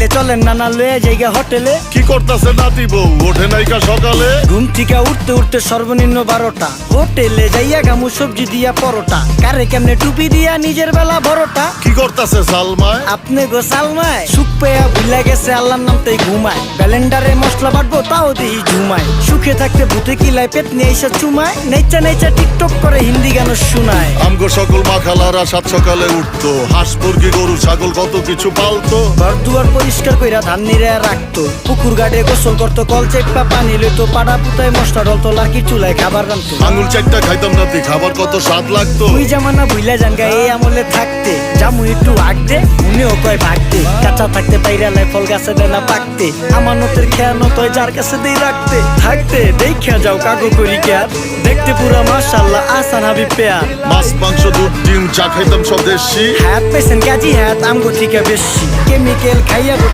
তাইলে চলেন নানা লয়ে জায়গা হোটেলে। কি করতেছে নাতি বউ, ওঠে নাইকা সকালে? ঘুম থেকে উঠতে উঠতে সর্বনিম্ন 12টা। হোটেলে যাইয়া গামু সবজি দিয়া পরোটা, কারে কেমনে টুপি দিয়া নিজের বেলা বড়টা। কি করতেছে সালমায়? আপনি গো সালমায় সুখ পেয়া ভুলে গেছে আল্লাহর নাম তাই ঘুমায়। ব্যালেন্ডারে মশলা বাটবো তাও দেহি ঝুমায়। সুখে থাকতে ভূতে কিলায় পেট নিয়ে এসে চুমায়। নেচা নেচা টিকটক করে হিন্দি গান শুনায়। আমগো সকল মাখালারা সাত সকালে উঠতো, হাঁস মুরগি গরু ছাগল কত কিছু পালতো। ঘর দুয়ার পরিষ্কার কইরা ধান নিরে রাখতো। পুকুর ঘাটে গোসল করতো, কল চেপা পানি লইতো। পাড়া পুতায় মশলা ডলতো, লাকি চুলায় খাবার রান্তো। আঙুল চারটা খাইতাম নাতি, খাবার কত স্বাদ লাগতো। তুই জামানা ভুইলা জানগা এই আমলে থাকতে। জামু একটু আগদে উনিও কয় ভাগতে। কাঁচা থাকতে পাইরালে ফল গাছে দেনা পাকতে। আমানতের খেয়ানত হয় যার কাছে দেই রাখতে। থাকতে দেখা যাও কাগো করি কেয়ার। দেখতে পুরা মাশাআল্লাহ আসান হাবিব পেয়ার। মাছ মাংস দুধ ডিম চা খাইতাম সব দেশি। হাত পেছেন কাজী হাত আমগো থেকে বেশি। কেমিক্যাল খাইয়া